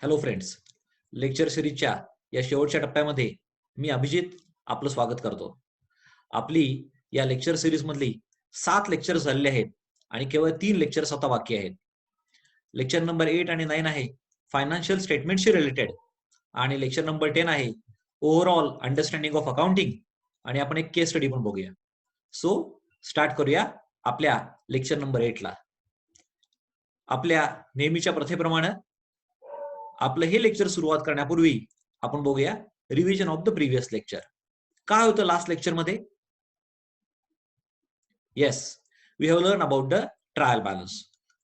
Hello friends, lecture सिरीजच्या या शेवटच्या टप्प्यामध्ये मी अभिजित आपलं स्वागत करतो. आपली या लेक्चर सिरीज मधली 7 लेक्चर झालेले आहेत आणि केवळ 3 लेक्चर्स आता बाकी आहेत. लेक्चर नंबर 8 आणि 9 आहे फायनान्शियल स्टेटमेंटशी रिलेटेड आणि लेक्चर नंबर 10 आहे ओव्हरऑल अंडरस्टँडिंग ऑफ अकाउंटिंग आणि आपण एक केस स्टडी पण बघूया. सो स्टार्ट करूया आपल्या लेक्चर नंबर 8 ला. आपल्या नेहमीच्या प्रथेप्रमाणे आपलं हे लेक्चर सुरुवात करण्यापूर्वी आपण बघूया revision of the previous lecture. काय होतं लास्ट लेक्चर मध्ये? Yes, we have learn about the trial balance.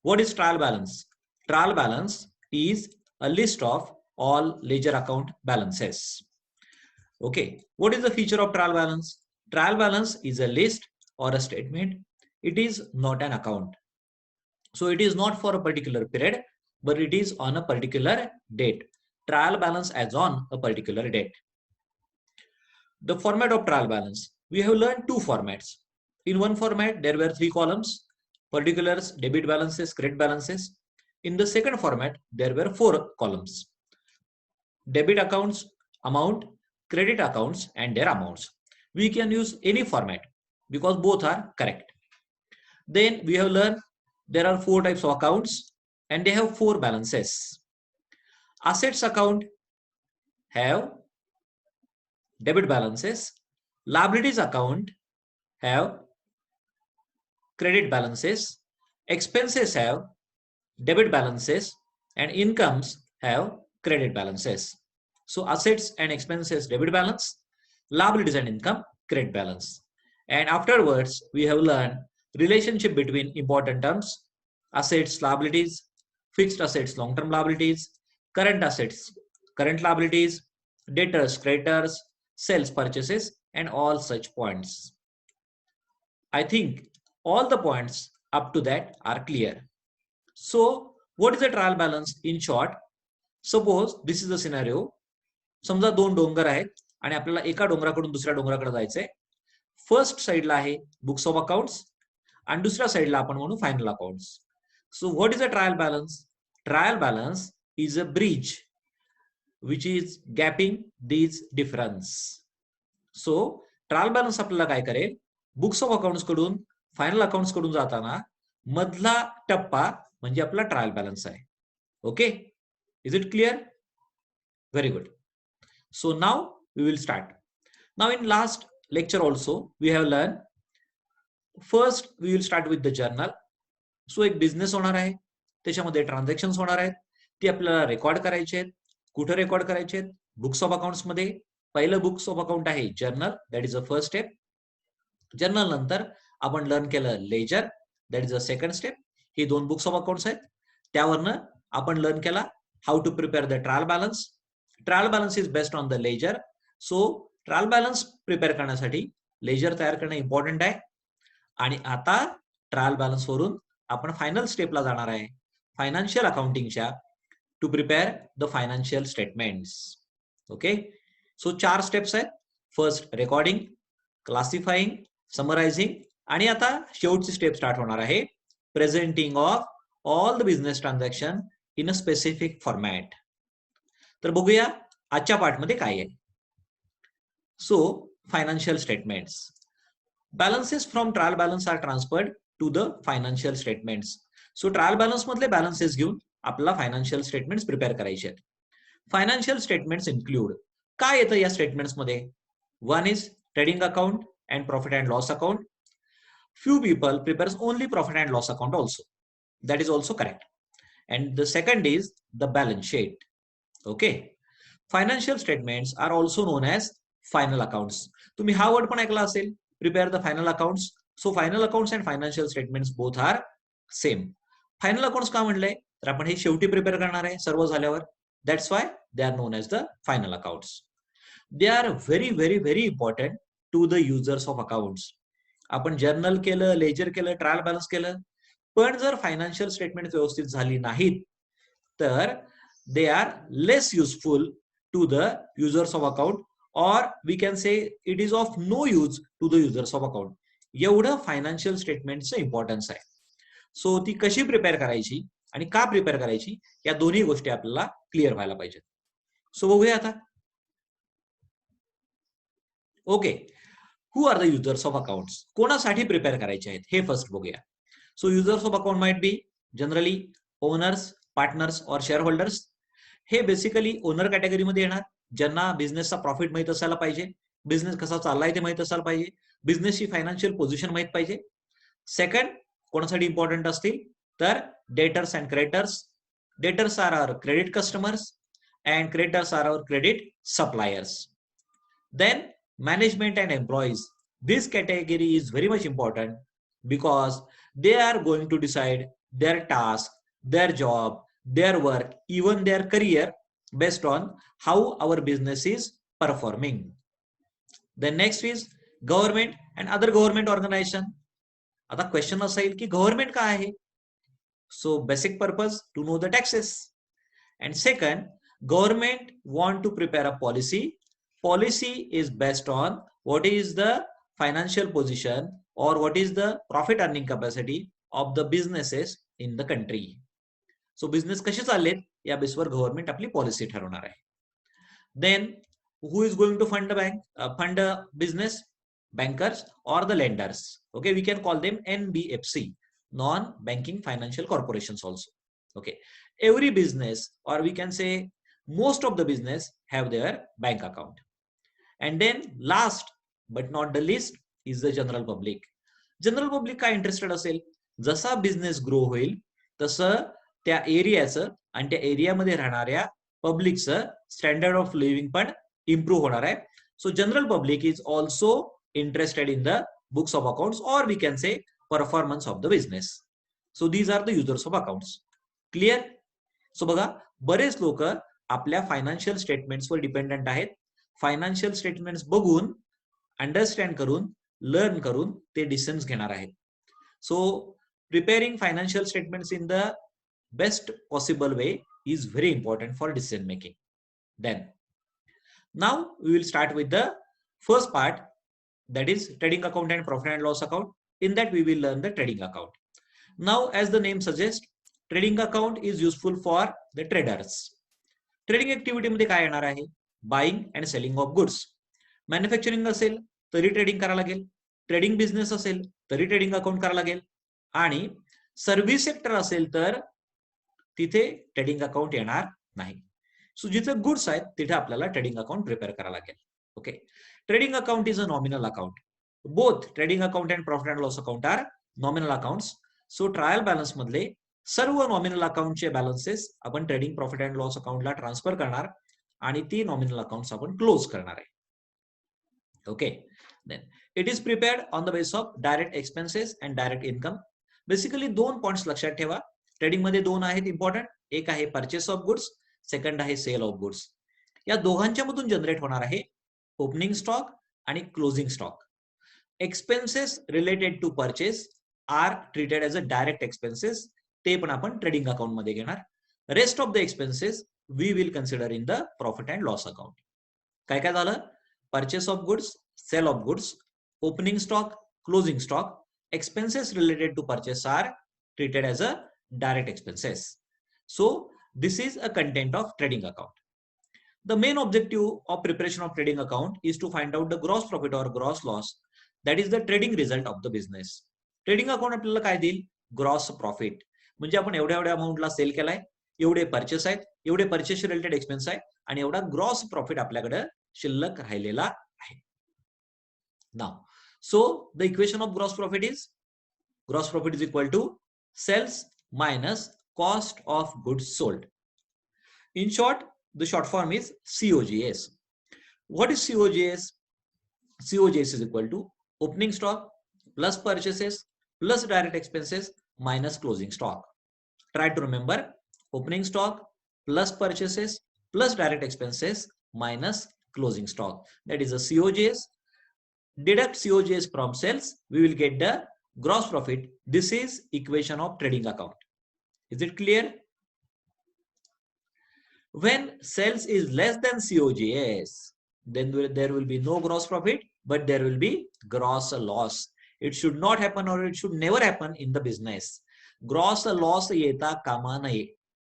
What is trial balance? Trial balance is a list of all ledger account balances. Okay, what is the feature of trial balance? Trial balance is a list or a statement. It is not an account. So it is not for a particular period, but it is on a particular date. Trial balance as on a particular date. The format of trial balance. We have learned two formats. In one format, there were 3 columns: particulars, debit balances, credit balances. In the second format, there were 4 columns: debit accounts, amount, credit accounts, and their amounts. We can use any format because both are correct. Then we have learned there are 4 types of accounts and they have 4 balances. Assets account have debit balances. Liabilities account have credit balances. Expenses have debit balances and incomes have credit balances. So assets and expenses debit balance, liabilities and income credit balance. And afterwards we have learned relationship between important terms: assets, liabilities, fixed assets, long-term liabilities, current assets, current liabilities, debtors, creditors, sales, purchases, and all such points. I think all the points up to that are clear. So what is a trial balance in short? Suppose this is a scenario. समजा 2 डोंगर आहेत आणि आपल्याला एका डोंगराकडून दुसऱ्या डोंगराकडे जायचंय. First साइडला आहे बुक्स ऑफ अकाउंट्स आणि दुसऱ्या साइडला आपण म्हणू final accounts. So what is a trial balance? Trial balance is a bridge which is gapping these difference. So trial balance आपल्याला काय करेल? बुक्स ऑफ अकाउंट्स कडून फायनल अकाउंट्स कडून जाताना मधला टप्पा म्हणजे आपला ट्रायल बॅलन्स आहे. Okay, is it clear? Very good. So now we will start. Now in last lecture also we have learned, first we will start with the journal. So एक business होणार आहे, त्याच्यामध्ये ट्रान्झॅक्शन्स होणार आहेत, ती आपल्याला record करायचे आहेत. कुठे रेकॉर्ड करायचे आहेत? बुक्स ऑफ अकाउंट्स मध्ये. पहिलं बुक्स ऑफ अकाउंट आहे journal, that is a first step. Journal नंतर आपण लर्न केलं ledger, that is a second step. ही 2 बुक्स ऑफ अकाउंट्स आहेत. त्यावरनं आपण लर्न केला how to prepare the trial balance. Trial balance is based on the ledger. So trial balance prepare करण्यासाठी ledger तयार करणं इम्पॉर्टंट आहे. आणि आता ट्रायल बॅलन्स वरून आपण फायनल स्टेपला जाणार आहे, फायनान्शियल अकाउंटिंगच्या, to prepare the financial statements. Okay, so 4 steps आहेत. फर्स्ट रेकॉर्डिंग, क्लासिफाईंग, समरायझिंग आणि आता शेवटची स्टेप स्टार्ट होणार आहे, presenting of all the business transaction in a specific format. तर बघूया आजच्या पार्टमध्ये काय आहे. So financial statements. Balances from trial balance are transferred to the financial statements. So trial balance मधले balances घेऊन आपल्याला financial statements prepare करायचे आहेत. Financial statements include, काय येतं या statements मध्ये? One is trading account and profit and loss account. Few people prepares only profit and loss account also. That is also correct. And the second is the balance sheet. Okay. Financial statements are also known as final accounts. तुम्ही हा word पण ऐकला असेल, prepare the final accounts. So final accounts and financial statements both are same. Final accounts का म्हणलंय? तर आपण हे शेवटी प्रिपेअर करणार आहे सर्व झाल्यावर. That's why they are known as the final accounts. They are very very very important to the users of accounts. आपण जर्नल केलं, लेजर केलं, ट्रायल बॅलन्स केलं, पण जर फायनान्शियल स्टेटमेंट व्यवस्थित झाली नाहीत तर they are less useful to the users of account, or we can say it is of no use to the users of account. एवढं फायनान्शियल स्टेटमेंटचं इम्पॉर्टन्स आहे. सो ती कशी प्रिपेअर करायची आणि का प्रिपेअर करायची, या दोन्ही गोष्टी आपल्याला क्लिअर व्हायला पाहिजेत. सो बघूया आता. Okay, who are the users of accounts, कोणासाठी प्रिपेअर करायचे आहेत हे फर्स्ट बघूया. So users of account might be generally owners, partners और शेअर होल्डर्स. हे बेसिकली ओनर कॅटेगरीमध्ये येणार, ज्यांना बिझनेसचा प्रॉफिट माहित असायला पाहिजे, बिझनेस कसा चाललाय ते माहित असायला पाहिजे, बिझनेसची फायनान्शियल पोझिशन माहित पाहिजे. सेकंड, कोणासाठी इम्पॉर्टंट असतील तर debtors and creditors. Debtors are our credit customers and creditors are our credit suppliers. Then management and employees. This category is very much important because they are going to decide their task, their job, their work, even their career based on how our business is performing. Then next is government and other government organization. आता question असेल की government काय आहे. So basic purpose to know the taxes. And second, government want to prepare a policy. Policy is based on what is the financial position or what is the profit earning capacity of the businesses in the country. So business कसे चाललेत या बेसवर government आपली policy ठरवणार आहे. Then who is going to fund the fund a business? Bankers or the lenders. Okay, we can call them NBFC, non-banking financial corporations also. Okay, every business, or we can say most of the business, have their bank account. And then last but not the least is the general public. General public काय interested असेल, जसा business grow होईल तसं त्या एरियाचं आणि त्या एरियामध्ये राहणाऱ्या पब्लिकचं स्टँडर्ड ऑफ लिव्हिंग पण इम्प्रूव्ह होणार आहे. So general public is also interested in the books of accounts, or we can say performance of the business. So these are the users of accounts. Clear? So बघा, बरेच लोक आपल्या financial स्टेटमेंट्सवर dependent आहेत. Financial statements बघून, understand करून, learn करून ते डिसिजन्स घेणार आहेत. So preparing financial statements in the best possible way is very important for decision making. Then now we will start with the first part, that is trading account and profit and loss account. In that we will learn the trading account. Now as the name suggests, trading account is useful for the traders. Trading activity मध्ये काय येणार आहे? Buying and selling of goods. Manufacturing असेल तरी trading करायला लागेल, trading business असेल तरी ट्रेडिंग अकाउंट करायला लागेल, आणि सर्व्हिस सेक्टर असेल तर तिथे ट्रेडिंग अकाउंट येणार नाही. सो जिथे गुड्स आहेत तिथे आपल्याला ट्रेडिंग अकाउंट प्रिपेअर करायला लागेल. Okay, trading account is a nominal account. Both trading account and profit and loss account are nominal accounts. So trial balance मधले सर्व nominal account चे balances आपण trading profit and loss account ला transfer करणार आणि ती nominal accounts आपण close करणार आहे. Okay, then it is prepared on the basis of direct expenses and direct income. Basically दोन पॉइंट्स लक्षात ठेवा. ट्रेडिंग मध्ये दोन आहेत इम्पॉर्टंट. एक आहे परचेस ऑफ गुड्स, सेकंड आहे सेल ऑफ गुड्स. या दोघांच्या मधून जनरेट होणार आहे ओपनिंग स्टॉक आणि closing stock. Expenses related to purchase are treated as a direct expenses, ते पण आपण ट्रेडिंग अकाउंट मध्ये घेणार. Rest of the expenses we will consider in the profit and loss account. काय काय झालं? Purchase of goods, sale of goods, opening stock, closing stock. Expenses related to purchase are treated as a direct expenses. So this is a content of trading account. The main objective of preparation of trading account is to find out the gross profit or gross loss, that is the trading result of the business. Trading account आपल्याला काय देईल? Gross profit. म्हणजे आपण एवढ्या एवढ्या अमाऊंटला sale केलाय, एवढे purchase आहेत, एवढे परचेस रिलेटेड एक्सपेन्स आहे, आणि एवढा ग्रॉस प्रॉफिट आपल्याकडे शिल्लक राहिलेला आहे. Now so the equation of gross profit is equal to sales minus cost of goods sold. In short, the short form is COGS. What is COGS? COGS is equal to opening stock plus purchases plus direct expenses minus closing stock. Try to remember, opening stock plus purchases plus direct expenses minus closing stock. That is a COGS. Deduct COGS from sales, we will get the gross profit. This is equation of trading account. Is it clear? When sales is less than COGS, then there will be no gross profit, but there will be gross loss. It should not happen, or it should never happen in the business. Gross loss येता कामा नये.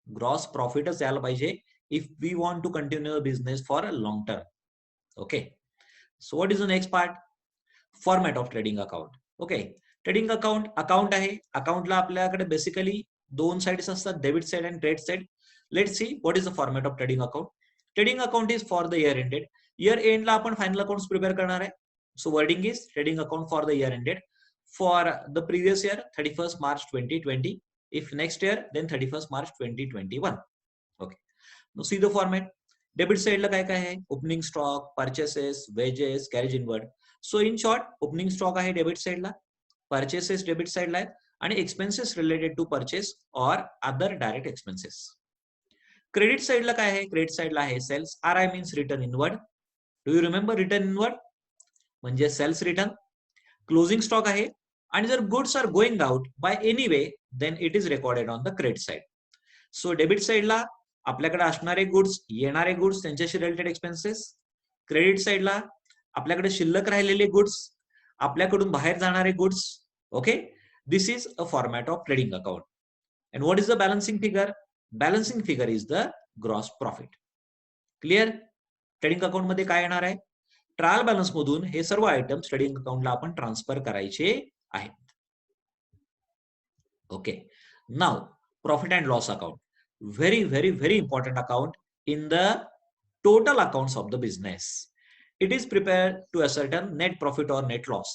Gross प्रॉफिटच यायला पाहिजे if we want to continue business for a long term. Okay, so what is the next part? Format of trading account. Okay, trading account आहे. अकाउंटला आपल्याकडे basically दोन साइड्स असतात, debit side and credit side. Let's see what is the format of trading account. Trading account is for the year ended. Year एंडला आपण final accounts prepare करणार आहे. So wording is trading account for the year ended for the previous year 31st March 2020. If next year, then 31st March 2021. Okay. Now see the format. Debit साइडला काय काय आहे? Opening stock, purchases, wages, carriage inward. So in short, opening stock आहे debit साइडला, purchases debit साइडला आहेत आणि expenses related to purchase or other direct expenses. Credit साइडला काय आहे? क्रेडिट साइडला आहे sales. R I means return inward. Do you remember return inward म्हणजे सेल्स रिटर्न. क्लोजिंग स्टॉक आहे आणि जर goods are going out by any way then it is recorded on the credit side. So debit साइडला आपल्याकडे असणारे goods, येणारे goods, त्यांच्याशी related expenses. Credit साइडला आपल्याकडे शिल्लक राहिलेले गुड्स, आपल्याकडून बाहेर जाणारे goods. Okay, this is a format of trading account. And what is the balancing figure? Balancing figure is the gross profit. Clear? Trading account मध्ये काय येणार आहे? ट्रायल बॅलन्स मधून हे सर्व आयटम्स ट्रेडिंग अकाउंटला आपण ट्रान्सफर करायचे आहेत. Okay, now profit and loss account. Very, very, very important account in the total accounts of the business. It is prepared to ascertain net profit or net loss.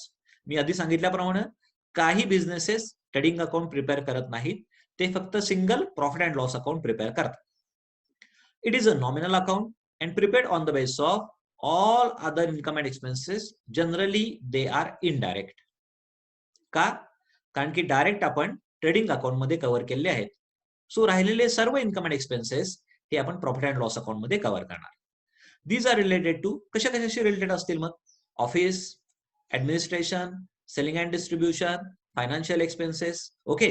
मी आधी सांगितल्याप्रमाणे काही businesses trading account prepare करत नाहीत, ते फक्त single profit and loss account prepare करतात. It is a nominal account and prepared on the basis of all other income and expenses. Generally they are indirect. का? कारण की डायरेक्ट आपण trading account मध्ये कव्हर केलेले आहेत. सो राहिलेले सर्व इन्कम अँड एक्सपेन्सेस हे आपण प्रॉफिट अँड लॉस अकाउंट मध्ये कव्हर करणार. दीज आर रिलेटेड टू, कशाशी रिलेटेड असतील मग? Office, administration, selling and distribution, financial expenses. Okay,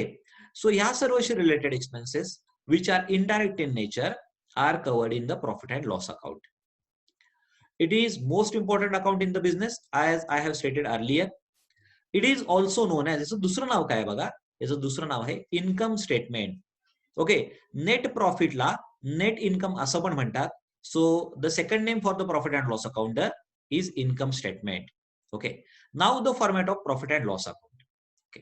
so ह्या सर्वशी related expenses which are indirect in nature are covered in the profit and loss account. It is most important account in the business as I have stated earlier. It is also known as, याचं दुसरं नाव काय बघा? याचं दुसरं नाव आहे income statement. Okay, net प्रॉफिटला net income असं पण म्हणतात. So the second name for the profit and loss account is income statement. Okay, now the format of profit and loss account. Okay,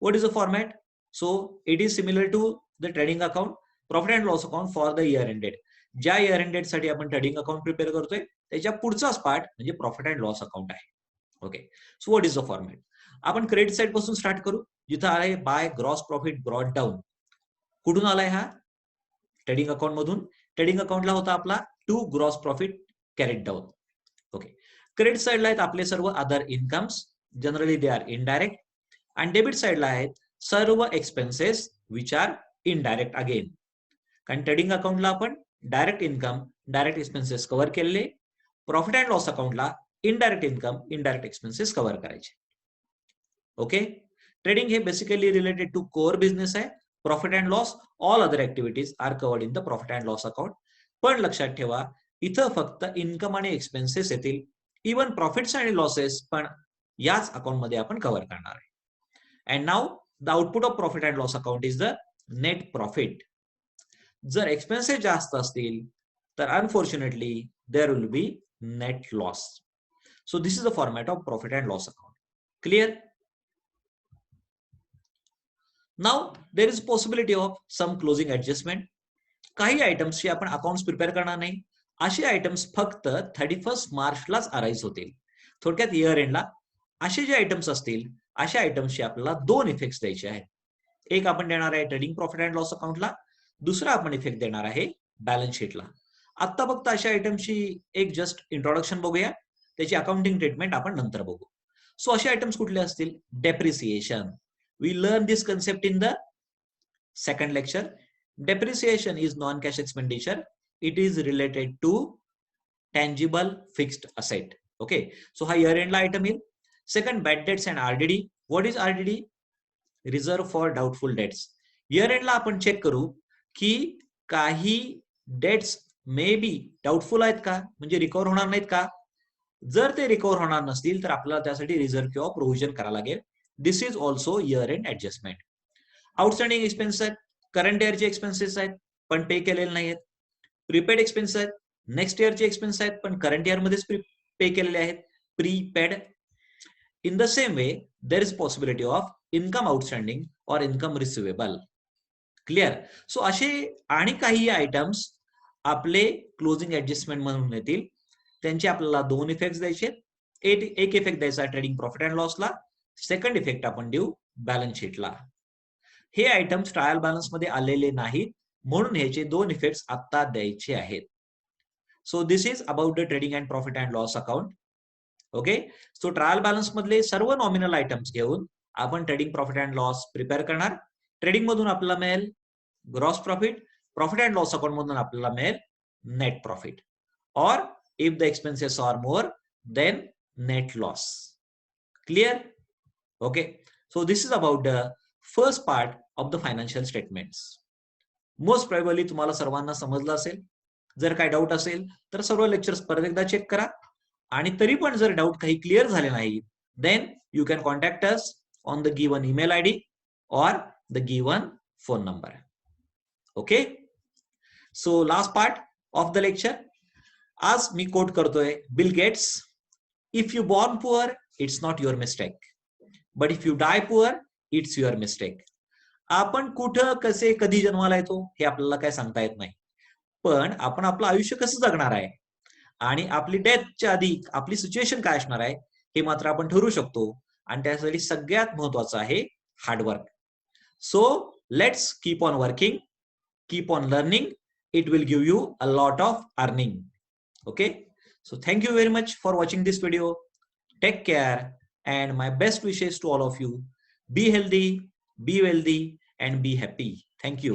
what is the format? So it is similar to the trading account. Profit and loss account for the year ended. ज्या year ended साठी आपण trading account prepare करतोय त्याच्या पुढचाच part म्हणजे profit and loss account आहे. Okay, so what is the format? आपण credit side पासून स्टार्ट करू, जिथं आहे by gross profit brought down. कुठून आलाय हा? ट्रेडिंग अकाउंट मधून. ट्रेडिंग अकाउंटला होता आपला to gross profit carried down. Okay, credit साइडला आहेत आपले सर्व other incomes, generally they are indirect. आणि डेबिट साइडला आहेत सर्व expenses which are indirect again. कारण ट्रेडिंग अकाउंटला आपण direct income, direct expenses cover केलेले. प्रॉफिट अँड लॉस अकाउंटला indirect income, indirect expenses cover करायचे. ओके, ट्रेडिंग हे basically related to core business आहे. Profit and loss, all other activities are covered in the profit and loss account. पण लक्षात ठेवा, इथं फक्त इन्कम आणि एक्सपेन्सेस येतील. इव्हन प्रॉफिट्स आणि लॉसेस पण याच अकाउंट मध्ये आपण कव्हर करणार आहे. And now the output of profit and loss account is the net profit. जर एक्सपेन्सेस जास्त असतील तर unfortunately there will be net loss. So this is the format of profit and loss account. Clear? Now there is possibility of some closing adjustment. काही आयटम्सची आपण accounts prepare करणार नाही. असे आयटम्स फक्त 31st मार्चलाच अराईज होतील. थोडक्यात इयर एंडला असे जे आयटम्स असतील, अशा आयटम्सचे आपल्याला दोन इफेक्ट्स द्यायचे आहेत. एक आपण देणार आहे ट्रेडिंग प्रॉफिट अँड लॉस अकाउंटला, दुसरा आपण इफेक्ट देणार आहे बॅलन्स शीटला. आता फक्त अशा आयटम्सची एक जस्ट इंट्रोडक्शन बघूया, त्याची अकाउंटिंग ट्रीटमेंट आपण नंतर बघू. सो असे आयटम्स कुठले असतील? Depreciation. We learn this concept in the second lecture. Depreciation is non-cash expenditure. It is related to tangible fixed asset. Okay. So हा year end ला item येईल. Second, bad debts and RDD. What is RDD? Reserve for doubtful debts. Year end ला आपण check करू की काही dates may be doubtful आहेत का, म्हणजे रिकव्हर होणार नाहीत का. जर ते रिकव्हर होणार नसतील तर आपल्याला त्यासाठी रिझर्व्ह किंवा प्रोव्हिजन करावं लागेल. This is also year-end adjustment. Outstanding expense आहेत, करंट इयरचे एक्सपेन्सेस आहेत पण पे केलेले नाही आहेत. प्रीपेड एक्सपेन्स आहेत, नेक्स्ट इयरचे एक्सपेन्स आहेत पण करंट इयर मध्येच पे केलेले आहेत, prepaid. In the same way there is possibility of income outstanding और इन्कम रिसिवेबल. क्लिअर. सो असे आणि काही आयटम्स आपले क्लोजिंग ऍडजस्टमेंट म्हणून येतील. त्यांचे आपल्याला दोन इफेक्ट द्यायचे. एक इफेक्ट द्यायचा ट्रेडिंग प्रॉफिट अँड लॉसला, सेकंड इफेक्ट आपण देऊ बॅलन्स शीटला. हे आयटम्स ट्रायल बॅलन्स मध्ये आलेले नाहीत म्हणून ह्याचे दोन इफेक्ट्स आता द्यायचे आहेत. So this is about the trading and profit and loss account. Okay. So trial balance मधले सर्व नॉमिनल आयटम्स घेऊन आपण trading profit and loss prepare करणार. ट्रेडिंग मधून आपल्याला मिळेल gross profit, profit and loss account मधून आपल्याला मिळेल नेट प्रॉफिट, और if the expenses are more than net loss. Clear. Okay. So this is about the first part of the financial statements. Most probably तुम्हाला सर्वांना समजलं असेल. जर काही डाऊट असेल तर सर्व लेक्चर्स परत एकदा चेक करा, आणि तरी पण जर डाऊट काही क्लिअर झाले नाही then you can contact us on the given email ID or the given phone number. Okay. So last part of the lecture. आज मी कोट करतोय Bill Gates. If you born poor it's not your mistake, but if you die poor it's your mistake. आपण कुठं कसे कधी जन्माला येतो हे आपल्याला काय सांगता येत नाही, पण आपण आपलं आयुष्य कसं जगणार आहे आणि आपली डेथच्या आधी आपली सिच्युएशन काय असणार आहे हे मात्र आपण ठरवू शकतो, आणि त्यासाठी सगळ्यात महत्वाचं आहे hard work. So let's keep on working, keep on learning. It will give you a lot of earning. Okay. So thank you very much for watching this video. Take care and my best wishes to all of you. Be healthy, be wealthy, and be happy. Thank you.